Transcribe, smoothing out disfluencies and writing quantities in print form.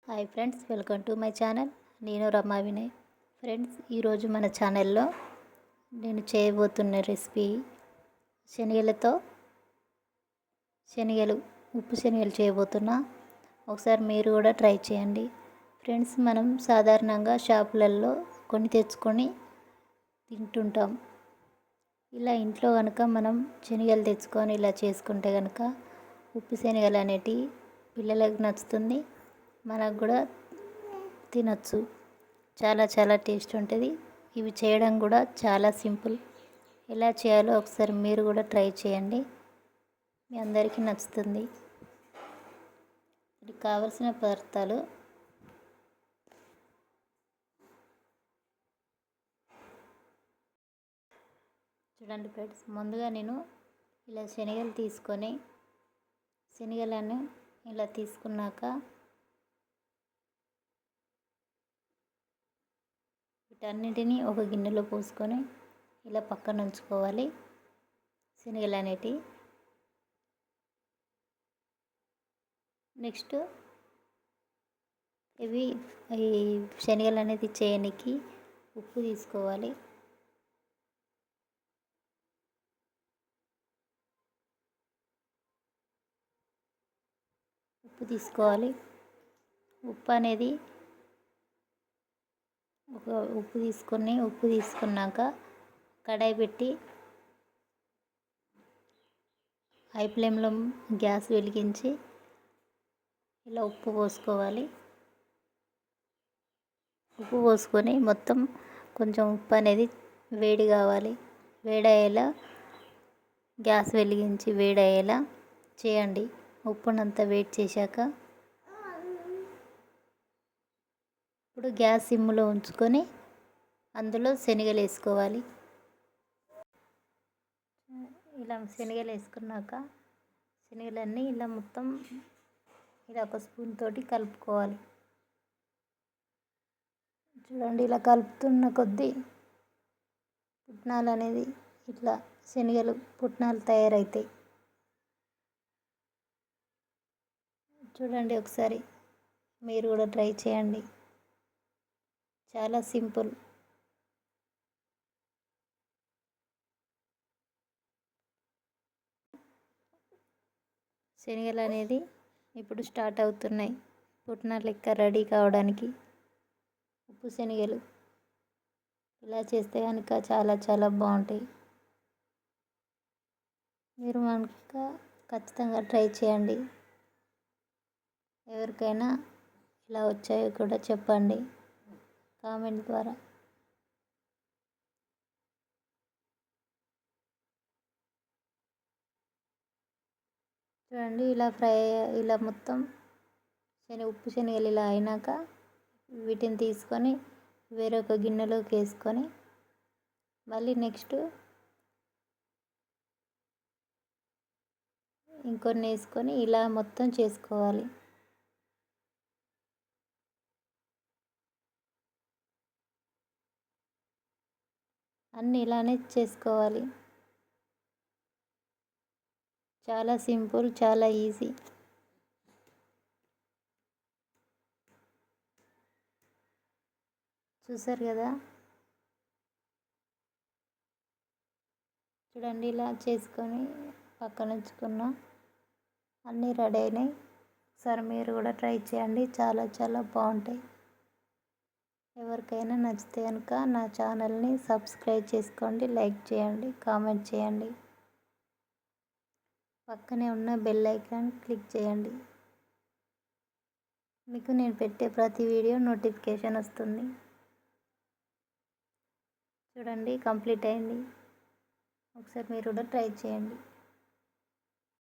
Hi friends, welcome to my channel. నేను రమా Vinay. Friends, ఈరోజు మన ఛానల్లో నేను చేయబోతున్న రెసిపీ ఉప్పు శనగలు చేయబోతున్నా. ఒకసారి మీరు కూడా ట్రై చేయండి. ఫ్రెండ్స్, మనం సాధారణంగా షాపులలో కొని తెచ్చుకొని తింటుంటాం. ఇలా ఇంట్లో కనుక మనం శనగలు తెచ్చుకొని ఇలా చేసుకుంటే కనుక ఉప్పు శనగలు అనేటివి పిల్లలకు నచ్చుతుంది, మనకు కూడా తినచ్చు. చాలా చాలా టేస్ట్ ఉంటుంది. ఇవి చేయడం కూడా చాలా సింపుల్. ఎలా చేయాలో ఒకసారి మీరు కూడా ట్రై చేయండి, మీ అందరికీ నచ్చుతుంది. ఇది కావలసిన పదార్థాలు: చూడండి ఫ్రెండ్స్, ముందుగా నేను ఇలా శనగలు తీసుకొని శనగలను ఇలా తీసుకున్నాక వీటన్నిటిని ఒక గిన్నెలో పోసుకొని ఇలా పక్కన ఉంచుకోవాలి. శనగలు అనేటివి నెక్స్ట్ ఈ శనగలు అనేది చేయడానికి ఉప్పు తీసుకోవాలి. ఉప్పు అనేది ఉప్పు తీసుకున్నాక కడాయి పెట్టి హై ఫ్లేమ్లో గ్యాస్ వెలిగించి ఇలా ఉప్పు పోసుకొని మొత్తం కొంచెం ఉప్పు అనేది వేడి కావాలి. వేడయ్యేలా గ్యాస్ వెలిగించి వేడయ్యేలా చేయండి. ఉప్పునంతా వేడి చేశాక ఇప్పుడు గ్యాస్ సిమ్లో ఉంచుకొని అందులో శనగలు వేసుకోవాలి. ఇలా శనగలు వేసుకున్నాక శనగలన్నీ ఇలా మొత్తం ఇలా ఒక స్పూన్ తోటి కలుపుకోవాలి. చూడండి, ఇలా కలుపుతున్న కొద్దీ పుట్నాలు అనేది ఇట్లా శనగలు పుట్నాలు తయారవుతాయి. చూడండి, ఒకసారి మీరు కూడా ట్రై చేయండి. చాలా సింపుల్. శనగలు అనేది ఇప్పుడు స్టార్ట్ అవుతున్నాయి పుట్నాలు లెక్క రెడీ కావడానికి. ఉప్పు శనగలు ఇలా చేస్తే కనుక చాలా చాలా బాగుంటాయి. మీరు కనుక ఖచ్చితంగా ట్రై చేయండి. ఎవరికైనా ఇలా వచ్చాయో కూడా చెప్పండి కామెంట్ ద్వారా. చూడండి, ఇలా మొత్తం ఉప్పు శనగలు ఇలా అయినాక వీటిని తీసుకొని వేరొక గిన్నెలోకి వేసుకొని మళ్ళీ నెక్స్ట్ ఇంకొన్ని వేసుకొని ఇలా మొత్తం చేసుకోవాలి. అన్నీ ఇలానే చేసుకోవాలి. చాలా సింపుల్, చాలా ఈజీ. చూసారు కదా, చూడండి ఇలా చేసుకొని పక్కన ఉంచుకున్న అన్నీ రెడీ అయినాయి. ఒకసారి మీరు కూడా ట్రై చేయండి, చాలా చాలా బాగుంటాయి. ఎవరికైనా నచ్చితే కనుక నా ఛానల్ని సబ్స్క్రైబ్ చేసుకోండి, లైక్ చేయండి, కామెంట్ చేయండి. పక్కనే ఉన్న బెల్ ఐకాన్ క్లిక్ చేయండి. మీకు నేను పెట్టే ప్రతి వీడియో నోటిఫికేషన్ వస్తుంది. చూడండి, కంప్లీట్ అయింది. ఒకసారి మీరు కూడా ట్రై చేయండి.